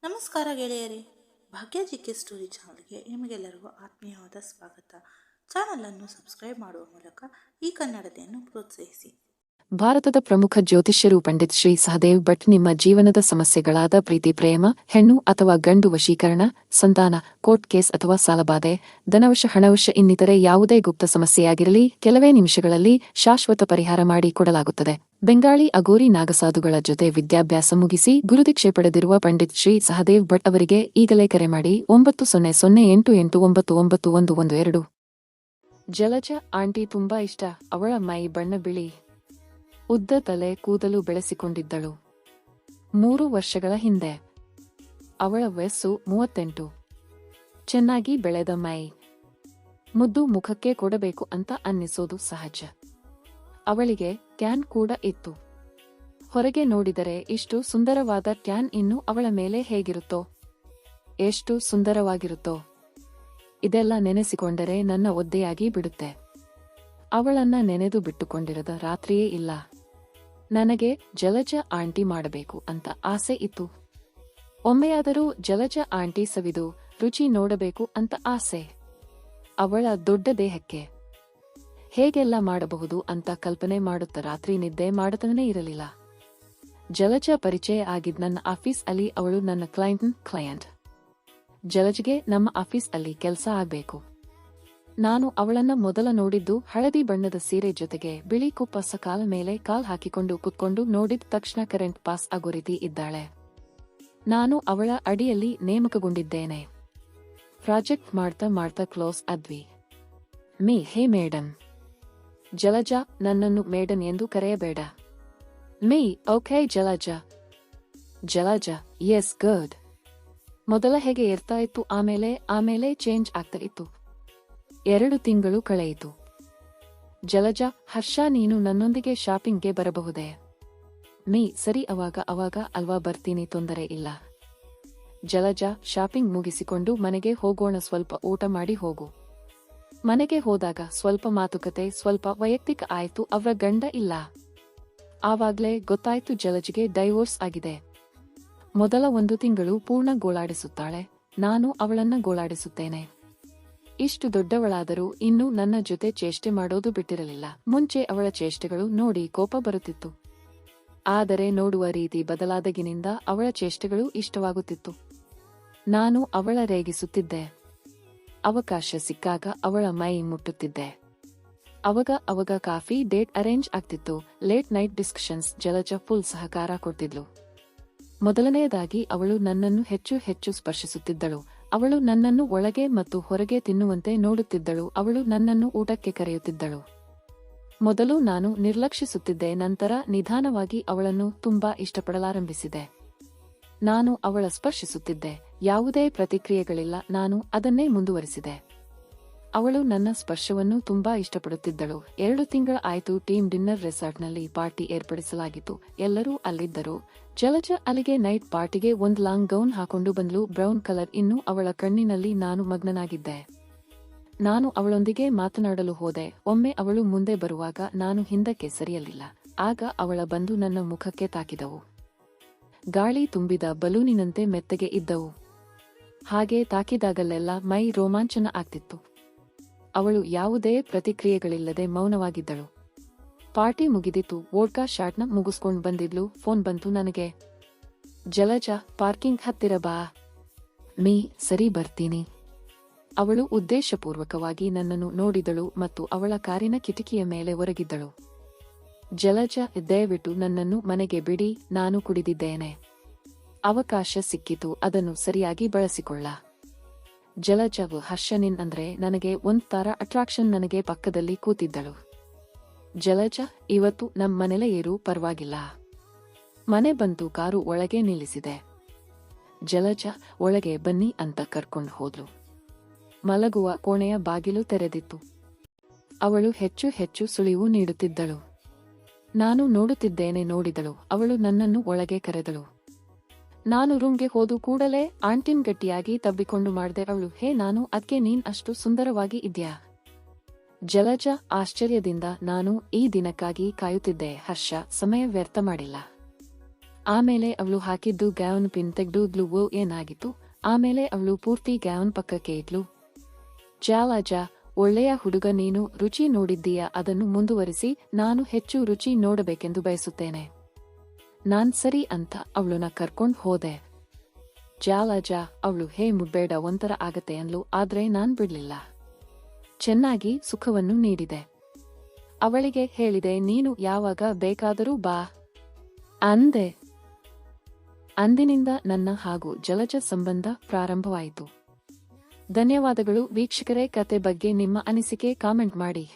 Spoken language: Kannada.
ನಮಸ್ಕಾರ ಗೆಳೆಯರೇ, ಭಾಗ್ಯ ಜಿಕೆ ಸ್ಟೋರಿ ಚಾನಲ್ಗೆ ನಿಮಗೆಲ್ಲರಿಗೂ ಆತ್ಮೀಯವಾದ ಸ್ವಾಗತ. ಚಾನಲನ್ನು ಸಬ್ಸ್ಕ್ರೈಬ್ ಮಾಡುವ ಮೂಲಕ ಈ ಕನ್ನಡತೆಯನ್ನು ಪ್ರೋತ್ಸಾಹಿಸಿ. ಭಾರತದ ಪ್ರಮುಖ ಜ್ಯೋತಿಷ್ಯರು ಪಂಡಿತ್ ಶ್ರೀ ಸಹದೇವ್ ಭಟ್ ನಿಮ್ಮ ಜೀವನದ ಸಮಸ್ಯೆಗಳಾದ ಪ್ರೀತಿ, ಪ್ರೇಮ, ಹೆಣ್ಣು ಅಥವಾ ಗಂಡು ವಶೀಕರಣ, ಸಂತಾನ, ಕೋರ್ಟ್ ಕೇಸ್ ಅಥವಾ ಸಾಲಬಾಧೆ, ಧನವಶ, ಹಣವಶ ಇನ್ನಿತರೆ ಯಾವುದೇ ಗುಪ್ತ ಸಮಸ್ಯೆಯಾಗಿರಲಿ ಕೆಲವೇ ನಿಮಿಷಗಳಲ್ಲಿ ಶಾಶ್ವತ ಪರಿಹಾರ ಮಾಡಿ ಕೊಡಲಾಗುತ್ತದೆ. ಬೆಂಗಾಳಿ ಅಗೋರಿ ನಾಗಸಾಧುಗಳ ಜೊತೆ ವಿದ್ಯಾಭ್ಯಾಸ ಮುಗಿಸಿ ಗುರುದೀಕ್ಷೆ ಪಡೆದಿರುವ ಪಂಡಿತ್ ಶ್ರೀ ಸಹದೇವ್ ಭಟ್ ಅವರಿಗೆ ಈಗಲೇ ಕರೆ ಮಾಡಿ 9008881112. ಜಲಜ ಆಂಟಿ ತುಂಬಾ ಇಷ್ಟ. ಅವಳ ಮೈ ಬಣ್ಣ ಬಿಳಿ, ಉದ್ದ ತಲೆ ಕೂದಲು ಬೆಳೆಸಿಕೊಂಡಿದ್ದಳು. 3 ವರ್ಷಗಳ ಹಿಂದೆ. ಅವಳ ವಯಸ್ಸು 38. ಚೆನ್ನಾಗಿ ಬೆಳೆದ ಮೈ, ಮುದ್ದು ಮುಖಕ್ಕೆ ಕೊಡಬೇಕು ಅಂತ ಅನ್ನಿಸೋದು ಸಹಜ. ಅವಳಿಗೆ ಟ್ಯಾನ್ ಕೂಡ ಇತ್ತು. ಹೊರಗೆ ನೋಡಿದರೆ ಇಷ್ಟು ಸುಂದರವಾದ ಟ್ಯಾನ್ ಇನ್ನು ಅವಳ ಮೇಲೆ ಹೇಗಿರುತ್ತೋ, ಎಷ್ಟು ಸುಂದರವಾಗಿರುತ್ತೋ. ಇದೆಲ್ಲ ನೆನೆಸಿಕೊಂಡರೆ ನನ್ನ ಒದ್ದೆಯಾಗಿ ಬಿಡುತ್ತೆ. ಅವಳನ್ನ ನೆನೆದು ಬಿಟ್ಟುಕೊಂಡಿರದ ರಾತ್ರಿಯೇ ಇಲ್ಲ. ನನಗೆ ಜಲಜ ಆಂಟಿ ಮಾಡಬೇಕು ಅಂತ ಆಸೆ ಇತ್ತು. ಒಮ್ಮೆಯಾದರೂ ಜಲಜ ಆಂಟಿ ಸವಿದು ರುಚಿ ನೋಡಬೇಕು ಅಂತ ಆಸೆ. ಅವಳ ದೊಡ್ಡ ದೇಹಕ್ಕೆ ಹೇಗೆಲ್ಲ ಮಾಡಬಹುದು ಅಂತ ಕಲ್ಪನೆ ಮಾಡುತ್ತ ರಾತ್ರಿ ನಿದ್ದೆ ಮಾಡುತ್ತಲೇ ಇರಲಿಲ್ಲ. ಜಲಜ ಪರಿಚಯ ಆಗಿದ್ ನನ್ನ ಆಫೀಸ್ ಅಲ್ಲಿ. ಅವಳು ನನ್ನ ಕ್ಲೈಂಟ್. ಜಲಜ್ಗೆ ನಮ್ಮ ಆಫೀಸ್ ಅಲ್ಲಿ ಕೆಲಸ ಆಗ್ಬೇಕು. ನಾನು ಅವಳನ್ನ ಮೊದಲ ನೋಡಿದ್ದು ಹಳದಿ ಬಣ್ಣದ ಸೀರೆ ಜೊತೆಗೆ ಬಿಳಿ ಕುಪ್ಪಸ ಕಾಲ ಮೇಲೆ ಕಾಲ್ ಹಾಕಿಕೊಂಡು ಕುತ್ಕೊಂಡು ನೋಡಿದ ತಕ್ಷಣ ಕರೆಂಟ್ ಪಾಸ್ ಆಗೋ ರೀತಿ ಇದ್ದಾಳೆ. ನಾನು ಅವಳ ಅಡಿಯಲ್ಲಿ ನೇಮಕಗೊಂಡಿದ್ದೇನೆ. ಪ್ರಾಜೆಕ್ಟ್ ಮಾಡ್ತಾ ಕ್ಲೋಸ್ ಆದ್ವಿ. ಹೇ ಮೇಡಮ್. ಜಲಜ, ನನ್ನನ್ನು ಮೇಡನ್ ಎಂದು ಕರೆಯಬೇಡ. ಓಕೆ ಜಲಜ. Yes good. ಮೊದಲ ಹೇಗೆ ಇರ್ತಾ ಇತ್ತು, ಆಮೇಲೆ ಚೇಂಜ್ ಆಗ್ತಾ ಇತ್ತು. 2 ತಿಂಗಳು ಕಳೆಯಿತು. ಜಲಜ, ಹರ್ಷ ನೀನು ನನ್ನೊಂದಿಗೆ ಶಾಪಿಂಗ್ಗೆ ಬರಬಹುದೇ? ಸರಿ, ಅವಾಗ ಅಲ್ವಾ ಬರ್ತೀನಿ, ತೊಂದರೆ ಇಲ್ಲ. ಜಲಜ, ಶಾಪಿಂಗ್ ಮುಗಿಸಿಕೊಂಡು ಮನೆಗೆ ಹೋಗೋಣ, ಸ್ವಲ್ಪ ಊಟ ಮಾಡಿ ಹೋಗು. ಮನೆಗೆ ಹೋದಾಗ ಸ್ವಲ್ಪ ಮಾತುಕತೆ, ಸ್ವಲ್ಪ ವೈಯಕ್ತಿಕ ಆಯ್ತು. ಅವರ ಗಂಡ ಇಲ್ಲ. ಆವಾಗ್ಲೇ ಗೊತ್ತಾಯ್ತು ಜಲಜ್ಗೆ ಡೈವೋರ್ಸ್ ಆಗಿದೆ. ಮೊದಲ 1 ತಿಂಗಳು ಪೂರ್ಣ ಗೋಳಾಡಿಸುತ್ತಾಳೆ. ನಾನು ಅವಳನ್ನ ಗೋಳಾಡಿಸುತ್ತೇನೆ. ಇಷ್ಟು ದೊಡ್ಡವಳಾದರೂ ಇನ್ನೂ ನನ್ನ ಜೊತೆ ಚೇಷ್ಟೆ ಮಾಡೋದು ಬಿಟ್ಟಿರಲಿಲ್ಲ. ಮುಂಚೆ ಅವಳ ಚೇಷ್ಟೆಗಳು ನೋಡಿ ಕೋಪ ಬರುತ್ತಿತ್ತು. ಆದರೆ ನೋಡುವ ರೀತಿ ಬದಲಾದಗಿನಿಂದ ಅವಳ ಚೇಷ್ಟೆಗಳು ಇಷ್ಟವಾಗುತ್ತಿತ್ತು. ನಾನು ಅವಳ ರೇಗಿಸುತ್ತಿದ್ದೆ. ಅವಕಾಶ ಸಿಕ್ಕಾಗ ಅವಳ ಮೈ ಮುಟ್ಟುತ್ತಿದ್ದೆ. ಅವಾಗ ಕಾಫಿ ಡೇಟ್ ಅರೇಂಜ್ ಆಗ್ತಿತ್ತು. Late night discussions. Jalaja full ಸಹಕಾರ ಕೊಡ್ತಿದ್ಲು. ಮೊದಲನೆಯದಾಗಿ ಅವಳು ನನ್ನನ್ನು ಹೆಚ್ಚು ಸ್ಪರ್ಶಿಸುತ್ತಿದ್ದಳು. ಅವಳು ನನ್ನನ್ನು ಒಳಗೆ ಮತ್ತು ಹೊರಗೆ ತಿನ್ನುವಂತೆ ನೋಡುತ್ತಿದ್ದಳು. ಅವಳು ನನ್ನನ್ನು ಊಟಕ್ಕೆ ಕರೆಯುತ್ತಿದ್ದಳು. ಮೊದಲು ನಾನು ನಿರ್ಲಕ್ಷಿಸುತ್ತಿದ್ದೆ, ನಂತರ ನಿಧಾನವಾಗಿ ಅವಳನ್ನು ತುಂಬಾ ಇಷ್ಟಪಡಲಾರಂಭಿಸಿದೆ. ನಾನು ಅವಳ ಸ್ಪರ್ಶಿಸುತ್ತಿದ್ದೆ. ಯಾವುದೇ ಪ್ರತಿಕ್ರಿಯೆಗಳಿಲ್ಲ. ನಾನು ಅದನ್ನೇ ಮುಂದುವರಿಸಿದೆ. ಅವಳು ನನ್ನ ಸ್ಪರ್ಶವನ್ನು ತುಂಬಾ ಇಷ್ಟಪಡುತ್ತಿದ್ದಳು. 2 ತಿಂಗಳ ಆಯ್ತು. ಟೀಮ್ ಡಿನ್ನರ್ ರೆಸಾರ್ಟ್ನಲ್ಲಿ ಪಾರ್ಟಿ ಏರ್ಪಡಿಸಲಾಗಿತ್ತು. ಎಲ್ಲರೂ ಅಲ್ಲಿದ್ದರು. ಜಲಜ ಅಲ್ಲಿಗೆ ನೈಟ್ ಪಾರ್ಟಿಗೆ ಒಂದು ಲಾಂಗ್ ಗೌನ್ ಹಾಕೊಂಡು ಬಂದ್ಲು, ಬ್ರೌನ್ ಕಲರ್. ಇನ್ನು ಅವಳ ಕಣ್ಣಿನಲ್ಲಿ ನಾನು ಮಗ್ನನಾಗಿದ್ದೆ. ನಾನು ಅವಳೊಂದಿಗೆ ಮಾತನಾಡಲು ಹೋದೆ. ಒಮ್ಮೆ ಅವಳು ಮುಂದೆ ಬರುವಾಗ ನಾನು ಹಿಂದಕ್ಕೆ ಸರಿಯಲಿಲ್ಲ. ಆಗ ಅವಳ ಬಂದು ನನ್ನ ಮುಖಕ್ಕೆ ತಾಕಿದವು. ಗಾಳಿ ತುಂಬಿದ ಬಲೂನಿನಂತೆ ಮೆತ್ತಗೆ ಇದ್ದವು. ಹಾಗೆ ತಾಕಿದಾಗಲೆಲ್ಲ ಮೈ ರೋಮಾಂಚನ ಆಗ್ತಿತ್ತು. ಅವಳು ಯಾವುದೇ ಪ್ರತಿಕ್ರಿಯೆಗಳಿಲ್ಲದೆ ಮೌನವಾಗಿದ್ದಳು. ಪಾರ್ಟಿ ಮುಗಿದಿತ್ತು. ವೋಡ್ಕಾ ಶಾಟ್ನ ಮುಗಿಸ್ಕೊಂಡ್ ಬಂದಿದ್ಲು. ಫೋನ್ ಬಂತು ನನಗೆ. ಜಲಜ, ಪಾರ್ಕಿಂಗ್ ಹತ್ತಿರ ಬಾ. ಸರಿ ಬರ್ತೀನಿ. ಅವಳು ಉದ್ದೇಶಪೂರ್ವಕವಾಗಿ ನನ್ನನ್ನು ನೋಡಿದಳು ಮತ್ತು ಅವಳ ಕಾರಿನ ಕಿಟಕಿಯ ಮೇಲೆ ಒರಗಿದ್ದಳು. ಜಲಜ, ದಯವಿಟ್ಟು ನನ್ನನ್ನು ಮನೆಗೆ ಬಿಡಿ, ನಾನು ಕುಡಿದಿದ್ದೇನೆ. ಅವಕಾಶ ಸಿಕ್ಕಿತು, ಅದನ್ನು ಸರಿಯಾಗಿ ಬಳಸಿಕೊಳ್ಳ. ಜಲಜವು ಹರ್ಷನಿನ್ ಅಂದ್ರೆ ನನಗೆ ಒಂಥರ ಅಟ್ರಾಕ್ಷನ್. ನನಗೆ ಪಕ್ಕದಲ್ಲಿ ಕೂತಿದ್ದಳು. ಜಲಜ, ಇವತ್ತು ಮನೆಲೇ ಇರು, ಪರವಾಗಿಲ್ಲ. ಮನೆ ಬಂತು. ಕಾರು ಒಳಗೆ ನಿಲ್ಲಿಸಿದೆ. ಜಲಜ, ಒಳಗೆ ಬನ್ನಿ ಅಂತ ಕರ್ಕೊಂಡು ಹೋದ್ಲು. ಮಲಗುವ ಕೋಣೆಯ ಬಾಗಿಲು ತೆರೆದಿತ್ತು. ಅವಳು ಹೆಚ್ಚು ಸುಳಿವು ನೀಡುತ್ತಿದ್ದಳು. ನಾನು ನೋಡುತ್ತಿದ್ದೇನೆ. ನೋಡಿದಳು. ಅವಳು ನನ್ನನ್ನು ಒಳಗೆ ಕರೆದಳು. ನಾನು ರೂಮ್ಗೆ ಹೋದು ಕೂಡಲೇ ಆಂಟಿನ್ ಗಟ್ಟಿಯಾಗಿ ತಬ್ಬಿಕೊಂಡು ಮಾಡ್ದೆ. ಅವಳು, ಹೇ ನಾನು ಅದ್ಕೆ ನೀನ್ ಅಷ್ಟು ಸುಂದರವಾಗಿ ಇದ್ಯಾ? ಜಲಜ ಆಶ್ಚರ್ಯದಿಂದ, ನಾನು ಈ ದಿನಕ್ಕಾಗಿ ಕಾಯುತ್ತಿದ್ದೆ ಹರ್ಷ, ಸಮಯ ವ್ಯರ್ಥ ಮಾಡಿಲ್ಲ. ಆಮೇಲೆ ಅವಳು ಹಾಕಿದ್ದು ಗ್ಯಾವನ್ ಪಿನ್ ತೆಗ್ದುದ್ಲು. ಏನಾಗಿತ್ತು? ಆಮೇಲೆ ಅವಳು ಪೂರ್ತಿ ಗ್ಯಾವನ್ ಪಕ್ಕಕ್ಕೆ ಇಟ್ಲು. ಜಾಲಾಜ, ಒಳ್ಳೆಯ ಹುಡುಗ ನೀನು. ರುಚಿ ನೋಡಿದ್ದೀಯ, ಅದನ್ನು ಮುಂದುವರಿಸಿ. ನಾನು ಹೆಚ್ಚು ರುಚಿ ನೋಡಬೇಕೆಂದು ಬಯಸುತ್ತೇನೆ. ನಾನ್ ಸರಿ ಅಂತ ಅವಳನ್ನ ಕರ್ಕೊಂಡ್ ಹೋದೆ. ಜಾಲಾಜ, ಅವಳು ಹೇ ಮುಡ್ಬೇಡ, ಒಂಥರ ಆಗತ್ತೆ ಅನ್ಲು. ಆದ್ರೆ ನಾನ್ ಬಿಡ್ಲಿಲ್ಲ. ಚೆನ್ನಾಗಿ ಸುಖವನ್ನು ನೀಡಿದೆ. ಅವಳಿಗೆ ಹೇಳಿದೆ, ನೀನು ಯಾವಾಗ ಬೇಕಾದರೂ ಬಾ ಅಂದೆ. ಅಂದಿನಿಂದ ನನ್ನ ಹಾಗೂ ಜಲಜ ಸಂಬಂಧ ಪ್ರಾರಂಭವಾಯಿತು. ಧನ್ಯವಾದಗಳು ವೀಕ್ಷಕರೇ. ಕತೆ ಬಗ್ಗೆ ನಿಮ್ಮ ಅನಿಸಿಕೆ ಕಾಮೆಂಟ್ ಮಾಡಿ.